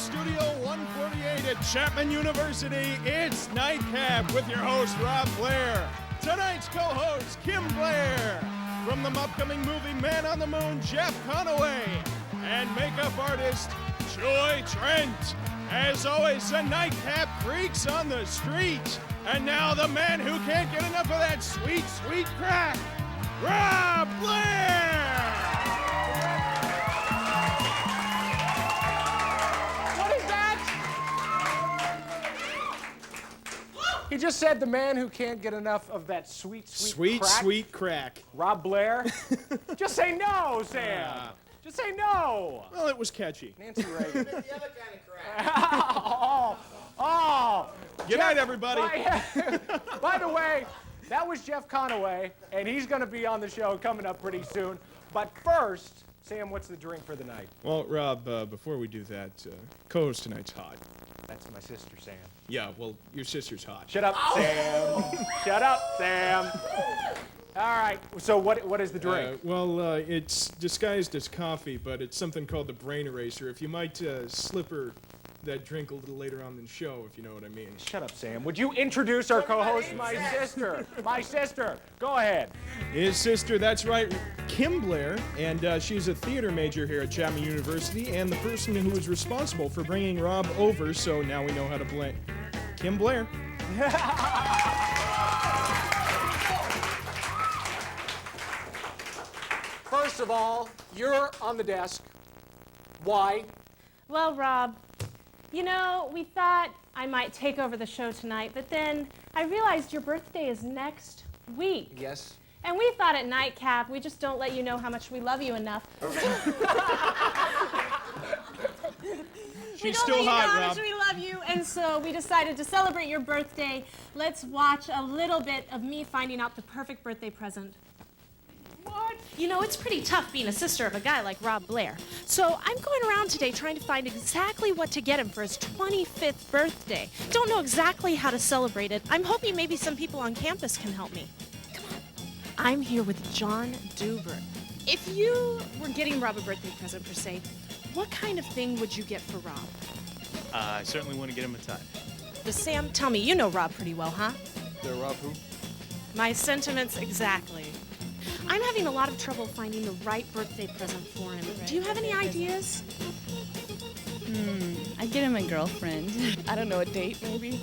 Studio 148 at Chapman University, it's Nightcap with your host, Rob Blair. Tonight's co-host, Kim Blair. From the upcoming movie Man on the Moon, Jeff Conaway. And makeup artist, Joy Trent. As always, the Nightcap freaks on the street. And now the man who can't get enough of that sweet, sweet crack, Rob Blair! What is that? He just said the man who can't get enough of that sweet, sweet crack. Sweet crack. Rob Blair? Just say no, Sam. Just say no. Well, it was catchy. Nancy Reagan. The other kind of crack. oh. Good night, everybody. By the way, that was Jeff Conaway, and he's going to be on the show coming up pretty soon. But first, Sam, what's the drink for the night? Well, Rob, before we do that, co-host tonight's hot. That's my sister, Sam. Yeah, well, your sister's hot. Shut up, Sam. Shut up, Sam. All right, so what is the drink? It's disguised as coffee, but it's something called the Brain Eraser. If you might slip her that drink a little later on in the show, if you know what I mean. Shut up, Sam. Would you introduce our co-host, my sister? My sister. Go ahead. His sister, that's right, Kim Blair, and she's a theater major here at Chapman University, and the person who was responsible for bringing Rob over, so now we know how to play. Kim Blair. First of all, you're on the desk. Why? Well, Rob, you know, we thought I might take over the show tonight, but then I realized your birthday is next week. Yes. And we thought at Nightcap, we just don't let you know how much we love you enough. She's still hot, Rob. We don't let you know how Rob. much we love you, and so we decided to celebrate your birthday. Let's watch a little bit of me finding out the perfect birthday present. What? You know, it's pretty tough being a sister of a guy like Rob Blair. So I'm going around today trying to find exactly what to get him for his 25th birthday. Don't know exactly how to celebrate it. I'm hoping maybe some people on campus can help me. Come on. I'm here with John Duber. If you were getting Rob a birthday present, per se, what kind of thing would you get for Rob? I certainly want to get him a tie. Sam, tell me, you know Rob pretty well, huh? The Rob who? My sentiments exactly. I'm having a lot of trouble finding the right birthday present for him. Do you have any ideas? I'd get him a girlfriend. I don't know, a date maybe?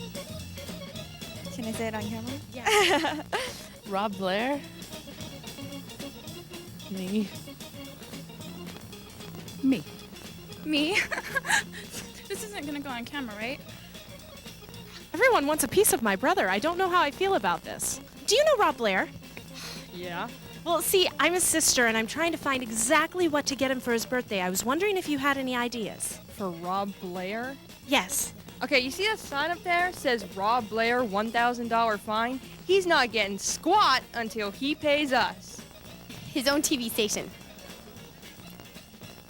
Can I say it on camera? Yeah. Rob Blair? Me? Me. This isn't gonna go on camera, right? Everyone wants a piece of my brother. I don't know how I feel about this. Do you know Rob Blair? Yeah. Well, see, I'm his sister, and I'm trying to find exactly what to get him for his birthday. I was wondering if you had any ideas. For Rob Blair? Yes. Okay, you see that sign up there? It says Rob Blair $1,000 fine. He's not getting squat until he pays us. His own TV station.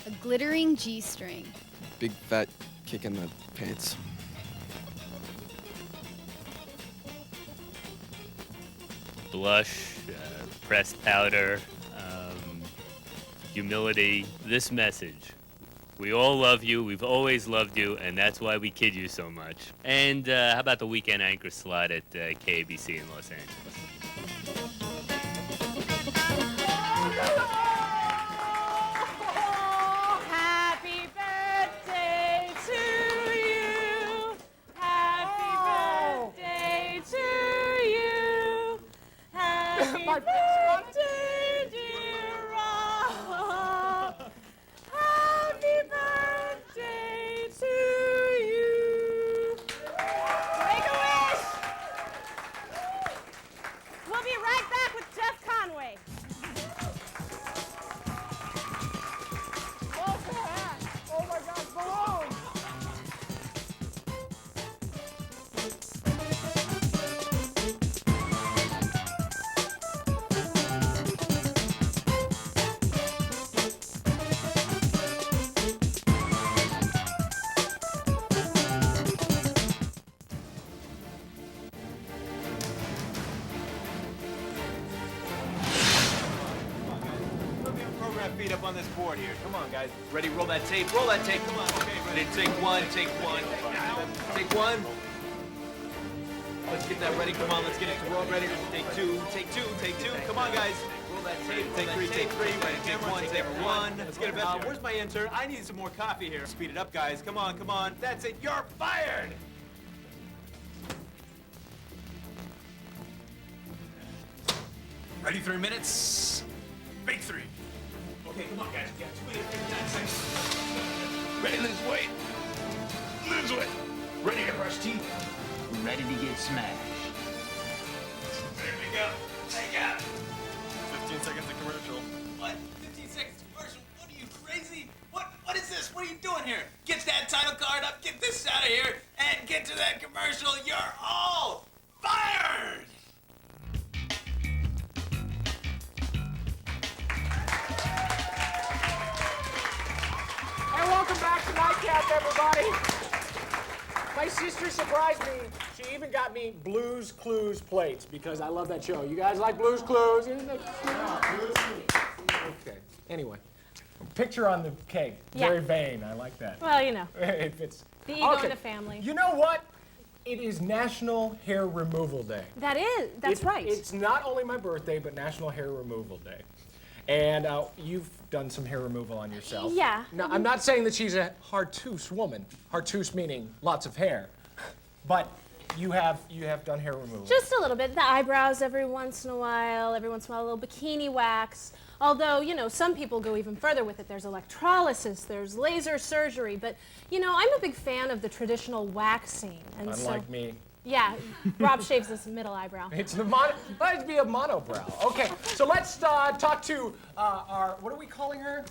A glittering G-string. Big fat kick in the pants. Blush, pressed powder, humility. This message. We all love you. We've always loved you, and that's why we kid you so much. And how about the weekend anchor slot at KABC in Los Angeles? Happy birthday to you. Happy birthday to you. Happy birthday, dear Rob. Happy birthday to you. Make a wish. We'll be right back with Jeff Conaway. Oh my God, balloons! my feet up on this board here. Come on, guys. Ready? Roll that tape. Roll that tape. Come on. Okay, ready? Take one. Take one. Take one. Let's get that ready. Come on, let's get it to roll. Ready? Take two. Take two. Take two. Come on, guys. Roll that tape. Take three. Take three. Ready? Take one. Take one. Let's get it back. Where's my intern? I need some more coffee here. Speed it up, guys. Come on. Come on. That's it. You're fired. Ready? 3 minutes. Big 3. Okay, come on, guys. We got 2 minutes, 59 seconds. Ready to lose weight? Lose weight. Ready to brush teeth? Ready to get smashed. There we go. Take out. 15 seconds to commercial. What? 15 seconds to commercial? What are you, crazy? What is this? What are you doing here? Get that title card up, get this out of here, and get to that commercial. You're all fired! And welcome back to Nightcap, everybody. My sister surprised me. She even got me Blue's Clues plates because I love that show. You guys like Blue's Clues? Okay. Anyway, picture on the cake. Yeah. Very vain. I like that. Well, you know, It fits. the ego in the family. You know what? It is National Hair Removal Day. That's right. It's not only my birthday, but National Hair Removal Day. And you've done some hair removal on yourself. Yeah. Now, I'm not saying that she's a hartoose woman. Hartoose meaning lots of hair. But you have done hair removal. Just a little bit. The eyebrows every once in a while, a little bikini wax. Although, you know, some people go even further with it. There's electrolysis, there's laser surgery. But, you know, I'm a big fan of the traditional waxing. And Unlike me. Yeah, Rob shaves his middle eyebrow. It's the might be a monobrow. Okay, so let's talk to our, what are we calling her?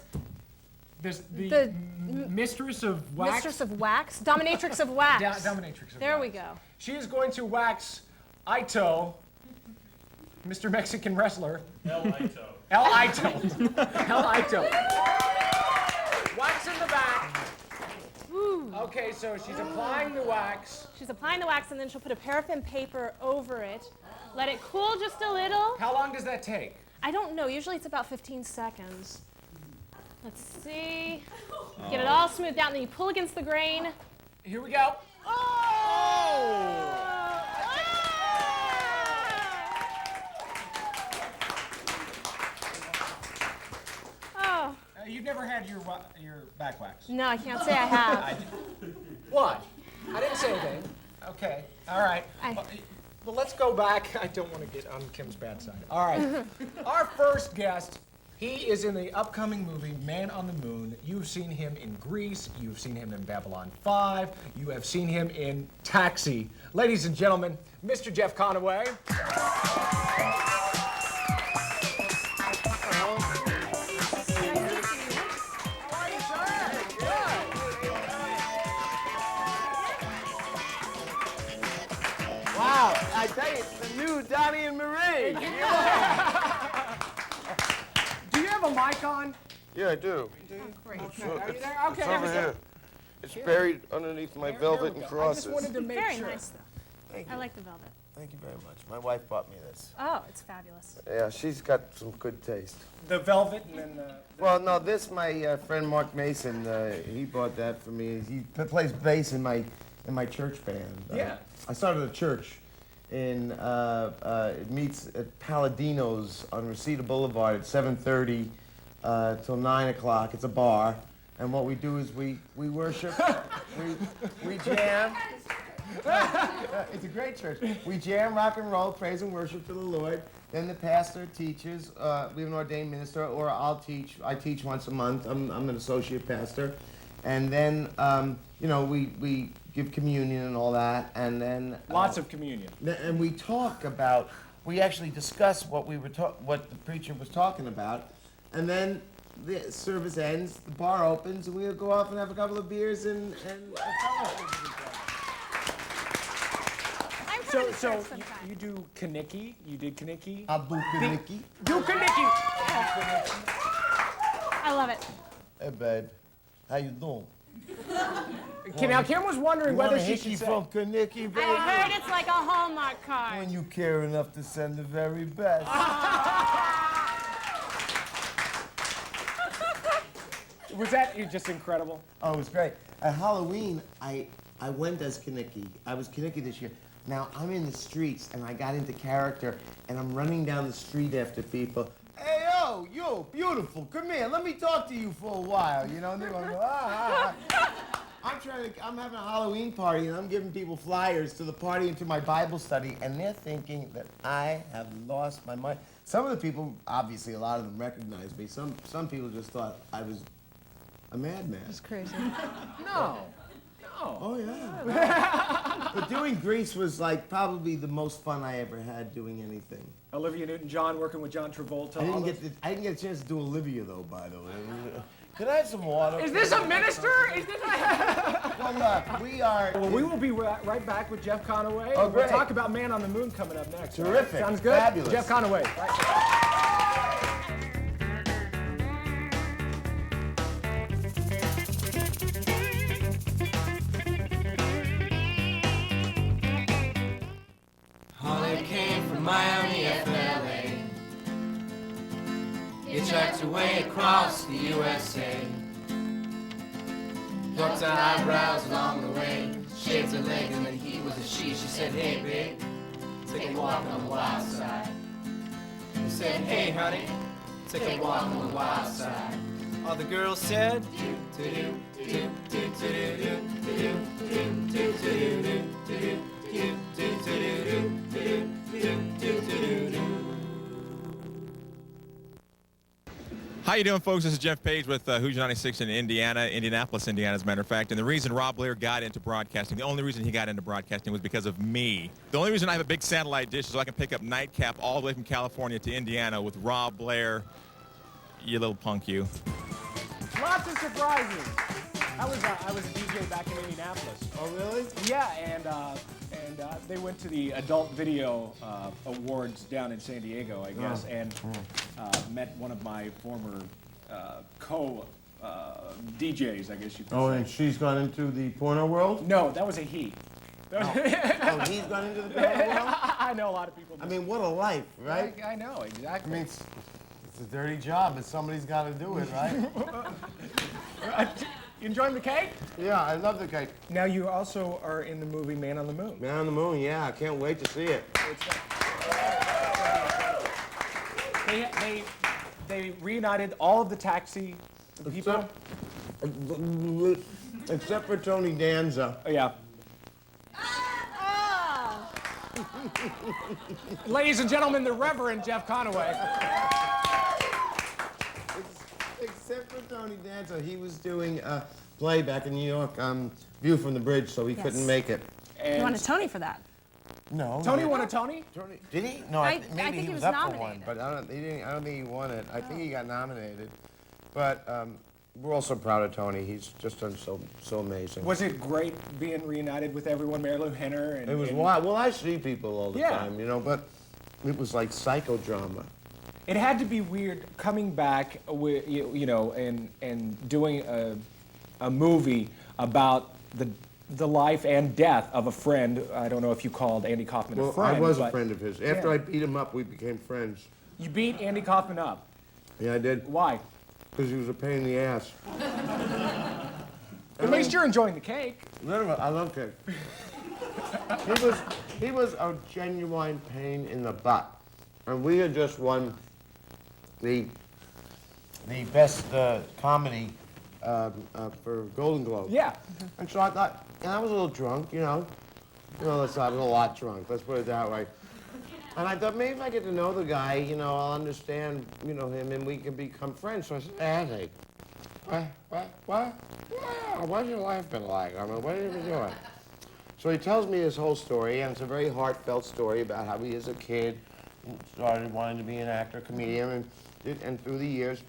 The mistress of wax? Mistress of wax? Dominatrix of wax. Dominatrix of There wax. we go. She is going to wax Ito, Mr. Mexican wrestler. El Ito. El Ito. El Ito. Wax in the back. Ooh. Okay, so she's applying the wax. She's applying the wax and then she'll put a paraffin paper over it. Let it cool just a little. How long does that take? I don't know. Usually it's about 15 seconds. Let's see. Get it all smoothed out and then you pull against the grain. Here we go. Oh. You've never had your back wax? No, I can't say I have. What? I didn't say anything. Okay. All right. Well, let's go back. I don't want to get on Kim's bad side. All right. Our first guest, he is in the upcoming movie Man on the Moon. You've seen him in Grease. You've seen him in Babylon 5. You have seen him in Taxi. Ladies and gentlemen, Mr. Jeff Conaway. Wow, I tell you, it's the new Donnie and Marie. Do you have a mic on? Yeah, I do. Great. It's Okay. Are you there? Okay. It's over here. It's buried underneath my velvet and crosses. I just wanted to make Very sure. nice, though. Thank I you. like the velvet. Thank you very much. My wife bought me this. Oh, it's fabulous. Yeah, she's got some good taste. The velvet and then the... Well, no, this, my friend Mark Mason, he bought that for me. He plays bass in my church band. Yeah. I started a church in, it meets at Palladino's on Reseda Boulevard at 7:30 till 9 o'clock. It's a bar. And what we do is we worship, we jam. It's a great church. We jam, rock and roll, praise and worship to the Lord. Then the pastor teaches. We have an ordained minister, or I'll teach. I teach once a month. I'm an associate pastor. And then, you know, we give communion and all that. And then Lots of communion. And we talk about. We actually discuss what what the preacher was talking about. And then the service ends, the bar opens, and we'll go off and have a couple of beers and So you do Kaniki? You did Kaniki? I'll do Kaniki. Do Kaniki! I love it. Hey, babe. How you doing? Now, Kim was wondering You whether want a she hickey should say... from Kaniki, baby? I heard it's like a Hallmark card. When you care enough to send the very best. Was that just incredible? Oh, it was great. At Halloween, I went as Kaneki. I was Kaneki this year. Now, I'm in the streets, and I got into character, and I'm running down the street after people. Hey, yo, you, beautiful, come here. Let me talk to you for a while, you know? And they're going, I'm having a Halloween party, and I'm giving people flyers to the party and to my Bible study, and they're thinking that I have lost my mind. Some of the people, obviously, a lot of them recognized me. Some people just thought I was a madman. That's crazy. No. Oh, yeah. But doing Grease was like probably the most fun I ever had doing anything. Olivia Newton-John working with John Travolta. I didn't get a chance to do Olivia, though, by the way. Could I have some water? Is this a minister? Is this Well, look, we are... Well, we will be right back with Jeff Conaway. Oh, great. We'll talk about Man on the Moon coming up next. Terrific. Right? Sounds good? Fabulous. Jeff Conaway. Holly came from Miami, FLA. Hitchhiked her way across the USA. Plucked her eyebrows along the way. Shaved her legs and then he was a she. She said, hey, babe, take a walk on the wild side. He said, hey, honey, take a walk on the wild side. All the girls said, How you doing, folks? This is Jeff Page with Hoosier 96 in Indianapolis, Indiana, as a matter of fact. And the reason Rob Blair got into broadcasting, the only reason he got into broadcasting was because of me. The only reason I have a big satellite dish is so I can pick up Nightcap all the way from California to Indiana with Rob Blair. You little punk, you. Lots of surprises. I was a DJ back in Indianapolis. Oh, really? Yeah, and they went to the Adult Video Awards down in San Diego, I guess, and met one of my former co-DJs, I guess you could say. Oh, and she's gone into the porno world? No, that was a he. Oh, he's gone into the porno world? I know a lot of people. I mean, what a life, right? I know, exactly. I mean, it's a dirty job, but somebody's got to do it, right? You enjoying the cake? Yeah, I love the cake. Now you also are in the movie Man on the Moon. Man on the Moon, yeah, I can't wait to see it. They reunited all of the Taxi people. Except for Tony Danza. Oh, yeah. Ladies and gentlemen, the Reverend Jeff Conaway. Except for Tony Danza, he was doing a play back in New York, View from the Bridge, so he couldn't make it. You won a Tony for that. No. Tony won a Tony? Did he? No, I maybe think he was was up for one, nominated. but I don't think he won it. I think he got nominated. But we're also proud of Tony. He's just done so amazing. Was it great being reunited with everyone, Mary Lou Henner? And, It was wild. Well, I see people all the Yeah. time, you know, but it was like psychodrama. It had to be weird coming back with and doing a movie about the life and death of a friend. I don't know if you called Andy Kaufman a friend. I was a but friend of his. After I beat him up, we became friends. You beat Andy Kaufman up. Yeah, I did. Why? Because he was a pain in the ass. At least you're enjoying the cake. Literally, I love cake. He was a genuine pain in the butt. And we had just won the best comedy for Golden Globe. Yeah. And so I thought, and I was a little drunk, I was a lot drunk, let's put it that way. And I thought, maybe if I get to know the guy, I'll understand, him, and we can become friends. So I said, Andy, what's your life been like? I mean, what have you been doing? So he tells me his whole story, and it's a very heartfelt story about how he, as a kid, started wanting to be an actor, comedian, and through the years.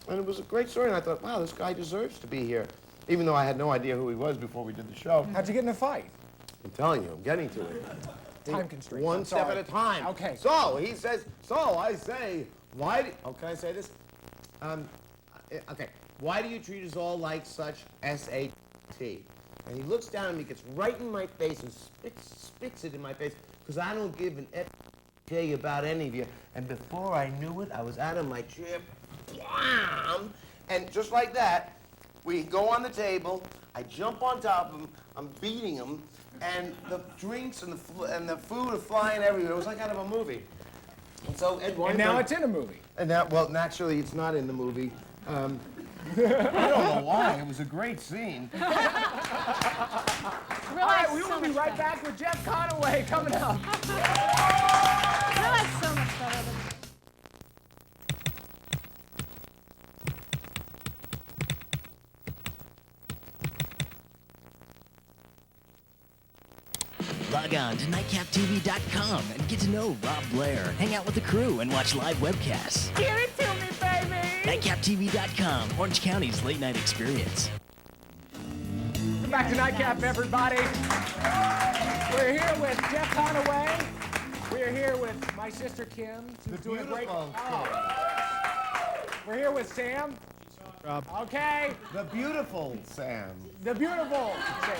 And it was a great story, and I thought, wow, this guy deserves to be here, even though I had no idea who he was before we did the show. How'd you get in a fight? I'm telling you, I'm getting to it. Time constraints. One step at a time. Okay. So he says, I say, can I say this? Okay. Why do you treat us all like such S-A-T? And he looks down at me, gets right in my face, and spits it in my face, because I don't give an F about any of you. And before I knew it, I was out of my chair, and just like that, We go on the table, I jump on top of him, I'm beating him, and the drinks and the food are flying everywhere. It was like out of a movie. And so Ed Weinberg... And now it's in a movie. And now, well, naturally, it's not in the movie. I don't know why. It was a great scene. All right, we will be right back with Jeff Conaway coming up. Realize so much better than Log on to nightcaptv.com and get to know Rob Blair. Hang out with the crew and watch live webcasts. Give it to me, baby! Nightcaptv.com, Orange County's late night experience. Welcome back to Nightcap, everybody. We're here with Jeff Conaway. We're here with my sister Kim. Who's doing a great... We're here with Sam. Rob. Okay. The beautiful Sam. The beautiful Sam.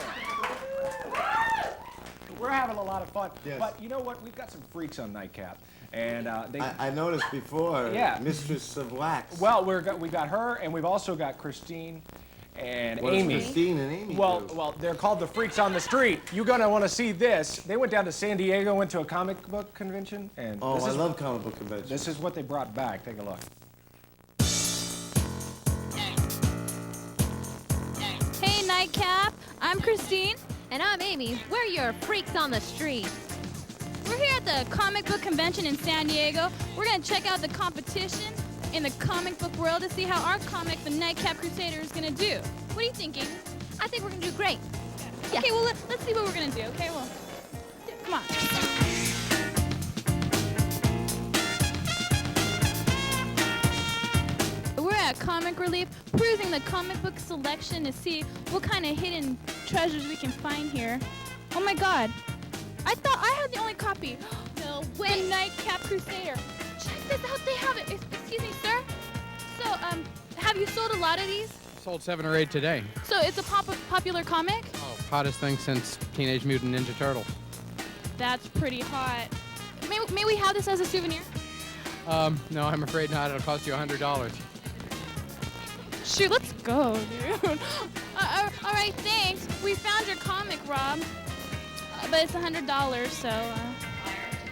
We're having a lot of fun. Yes. But you know what? We've got some freaks on Nightcap. And I noticed before, yeah. Mistress of Wax. Well, we got her, and we've also got Christine and What Amy. does Christine and Amy do? Well, they're called the Freaks on the Street. You're gonna want to see this. They went down to San Diego, went to a comic book convention, and I love comic book conventions. This is what they brought back. Take a look. Hey, Nightcap. I'm Christine. And I'm Amy. We're your Freaks on the Street. We're here at the comic book convention in San Diego. We're going to check out the competition in the comic book world to see how our comic, the Nightcap Crusader, is going to do. What do you think, Amy? I think we're going to do great. Yeah. Okay, well, let's see what we're going to do, okay? Well, come on. We're at Comic Relief, perusing the comic book selection to see what kind of hidden treasures we can find here. Oh my God, I thought I had the only copy. No way. The Nightcap Crusader. Check this out, they have it. Excuse me, sir. So, have you sold a lot of these? Sold 7 or 8 today. So it's a popular comic? Oh, hottest thing since Teenage Mutant Ninja Turtles. That's pretty hot. May we have this as a souvenir? No, I'm afraid not. It'll cost you $100. Shoot, let's go, dude. All right, thanks. We found your comic, Rob. But it's $100, so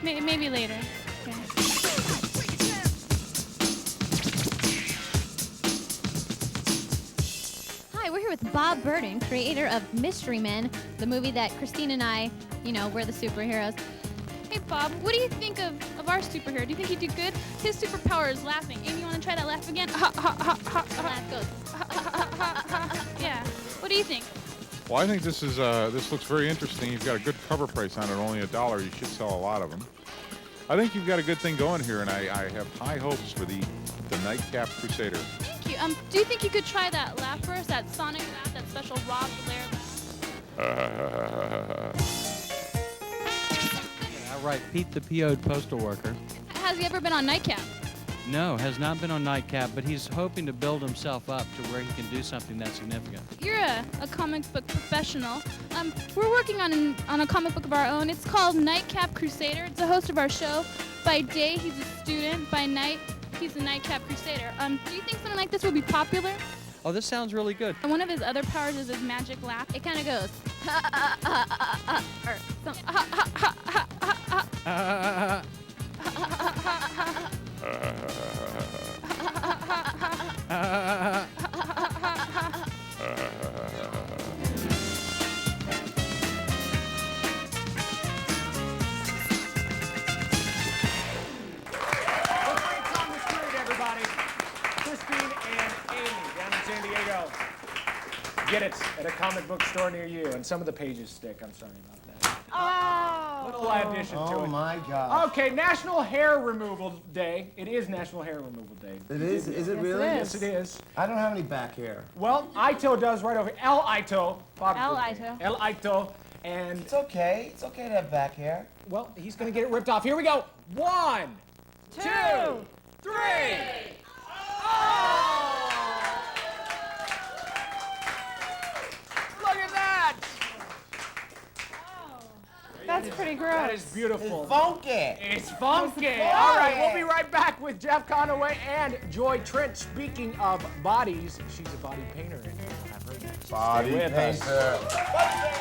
maybe later. Okay. Hi, we're here with Bob Burden, creator of Mystery Men, the movie that Christine and I, we're the superheroes. Hey, Bob, what do you think of our superhero? Do you think he'd do good? His superpower is laughing. Amy, you want to try that laugh again? Ha, ha, ha, ha, ha. Laugh goes. Ha, ha, ha, ha, ha. Yeah. What do you think? Well, I think this looks very interesting. You've got a good cover price on it, only $1. You should sell a lot of them. I think you've got a good thing going here, and I have high hopes for the Nightcap Crusader. Thank you. Do you think you could try that laugh first, that sonic laugh, that special Rob Blair laugh? Right, Pete the PO'd postal worker. Has he ever been on Nightcap? No, has not been on Nightcap, but he's hoping to build himself up to where he can do something that's significant. You're a comic book professional. We're working on a comic book of our own. It's called Nightcap Crusader. It's the host of our show. By day, he's a student. By night, he's a Nightcap Crusader. Do you think something like this would be popular? Oh, this sounds really good. And one of his other powers is his magic laugh. It kind of goes, or some, Get it at a comic book store near you, and some of the pages stick. I'm sorry about that. Oh! Little addition to it. Oh my God. Okay, National Hair Removal Day. It is National Hair Removal Day. It is? Is it really? Yes, it is. I don't have any back hair. Well, Ito does right over here. El Ito. El Ito. El Ito. And it's okay. It's okay to have back hair. Well, he's gonna get it ripped off. Here we go. 1, 2, 3. Oh! That's pretty gross. That is beautiful. It's funky. It's funky. All right, we'll be right back with Jeff Conaway and Joy Trent. Speaking of bodies, she's a body painter, and we'll have her next. Body Stay with us.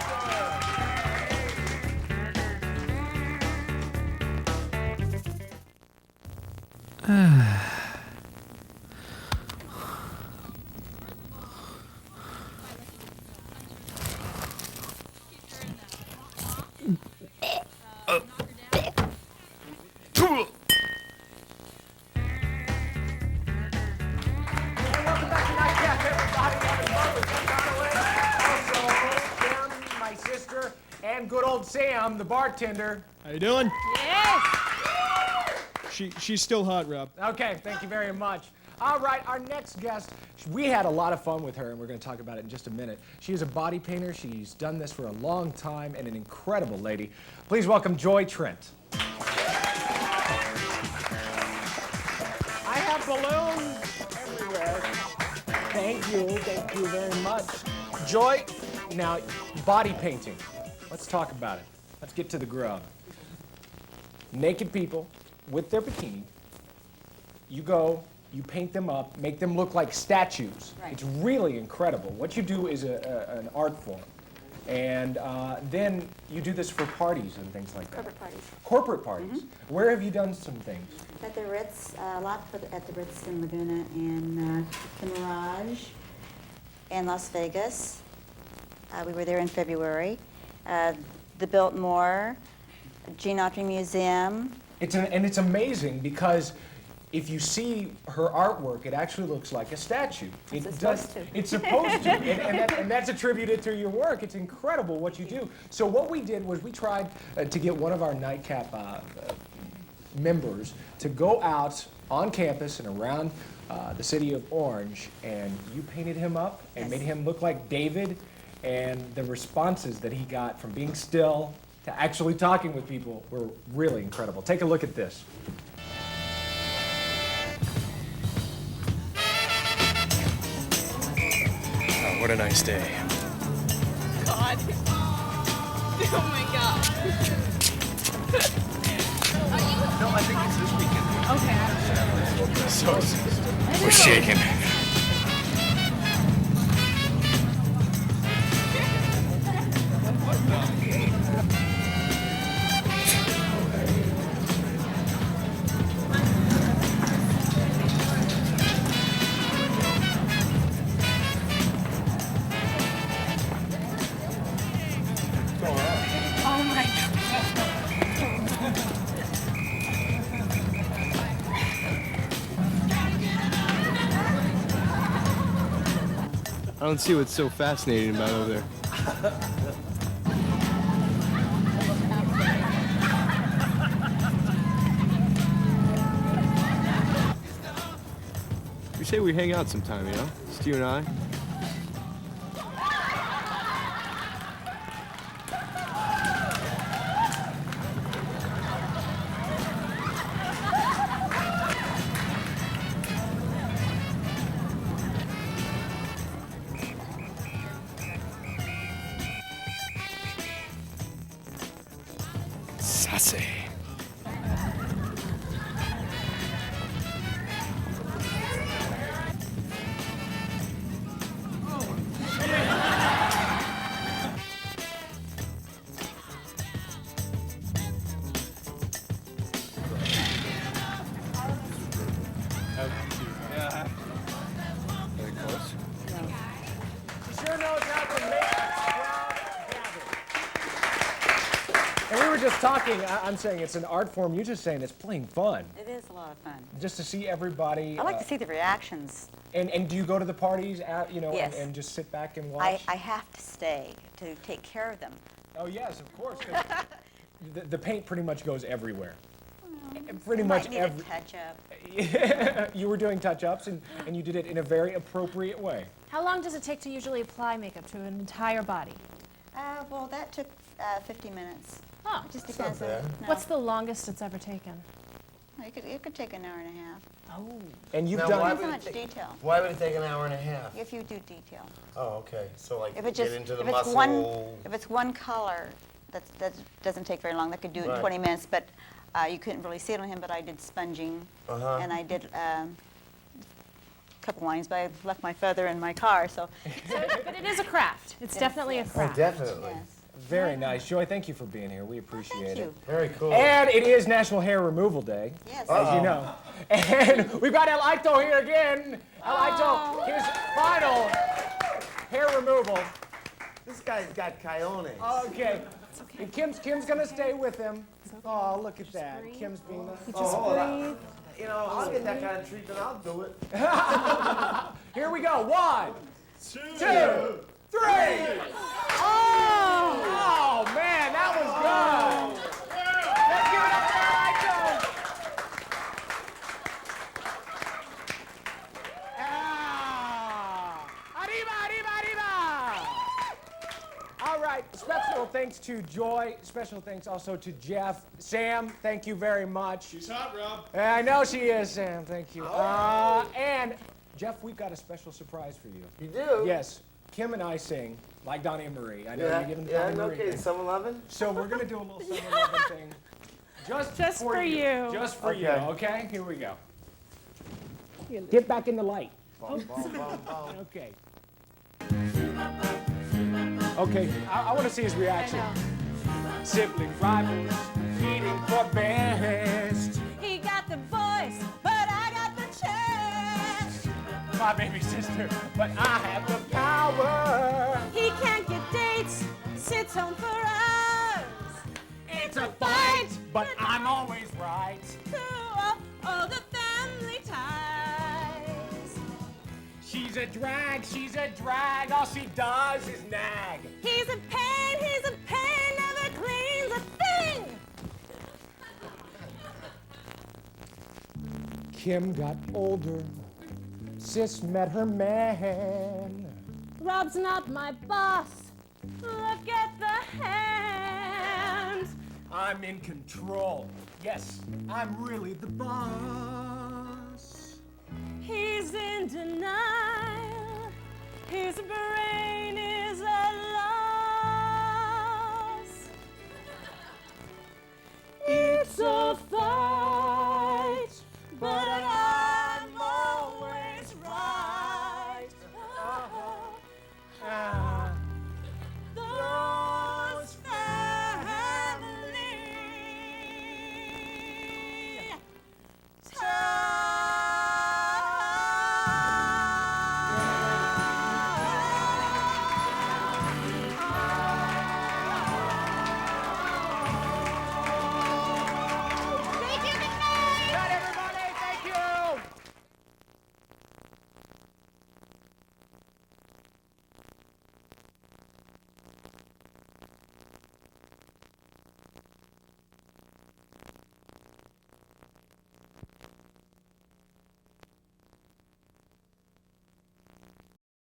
Welcome back to Nightcap, everybody. On the phone with Jeff Conaway, also Kim, my sister, and good old Sam, the bartender. How you doing? Yes. She's still hot, Rob. Okay, thank you very much. All right, our next guest, we had a lot of fun with her, and we're going to talk about it in just a minute. She is a body painter. She's done this for a long time, and an incredible lady. Please welcome Joy Trent. I have balloons everywhere. Thank you very much. Joy, now, body painting. Let's talk about it. Let's get to the grub. Naked people with their bikini, you go, you paint them up, make them look like statues. Right. It's really incredible. What you do is an art form. And then you do this for parties and things like that. Corporate parties. Corporate parties. Where have you done some things? At the Ritz, a lot at the Ritz in Laguna, and the Mirage, and Las Vegas. We were there in February. The Biltmore, Gene Autry Museum. And it's amazing because if you see her artwork, it actually looks like a statue. It's supposed to. It's supposed to, and that's attributed to your work. It's incredible what you do. So what we did was we tried to get one of our Nightcap members to go out on campus and around the city of Orange, and you painted him up and made him look like David, and the responses that he got from being still to actually talking with people were really incredible. Take a look at this. Oh, what a nice day. God. Oh my God. No, I think it's this weekend. So, we're shaking. Oh my God. I don't see what's so fascinating about it over there. We say we hang out sometime, you know? Just you and I. Sassy. Very close. She sure knows how to make a crowd gather. And we were just talking, I'm saying it's an art form, you're just saying it's plain fun. It is a lot of fun. Just to see everybody. I like to see the reactions. And do you go to the parties, you know, Yes. and just sit back and watch? I have to stay to take care of them. Oh yes, of course. 'Cause the paint pretty much goes everywhere. Pretty I much might need every. a touch-up. You were doing touch-ups, and you did it in a very appropriate way. How long does it take to usually apply makeup to an entire body? Well, that took 50 minutes. Oh, It just That's not depends on. bad. No. What's the longest it's ever taken? It could take an hour and a half. Oh. And you've Now, done. why Depends would on it much take- detail. Why would it take an hour and a half? If you do detail. Oh, okay. So like If it get just into the if it's muscle. one if it's one color, that doesn't take very long. That could do it in 20 minutes, but you couldn't really see it on him, but I did sponging, and I did a couple lines, but I left my feather in my car, so. But it is a craft. It's definitely a craft. Definitely. Yes. Very nice. Joy, thank you for being here. We appreciate it. Very cool. And it is National Hair Removal Day, Yes. as you know. And we've got El Aito here again. El Aito, his final hair removal. This guy's got coyones. Okay. And Kim's gonna stay with him. Oh, look at that. Kim's being hold on. You know, I'll get that kind of treatment. I'll do it. Here we go. 1, 2, 3. Oh, man, that was good. Let's give it up for El Aito. Arriba, arriba, arriba. All right, special thanks to Joy. Special thanks also to Jeff. Sam, thank you very much. She's hot, Rob. I know she is, Sam. Thank you. And Jeff, we've got a special surprise for you. You do? Yes. Kim and I sing like Donnie and Marie. I know Yeah, you're giving the yeah, Donnie and Marie okay, thing. Summer Lovin'? So we're gonna do a little Summer Lovin' thing. Just for you. Just for you, Okay. okay? Here we go. Get back in the light. Bum, bum, bum, bum. Okay. Okay, I want to see his reaction. Sibling rivals, competing for best. He got the voice, but I got the chest. My baby sister, but I have the power. He can't get dates, sits home for hours. It's a fight, but I'm always right. Through all the family ties. She's a drag, all she does is nag. He's a pain, never cleans a thing. Kim got older, Sis met her man. Rob's not my boss. Look at the hands. I'm in control. Yes, I'm really the boss.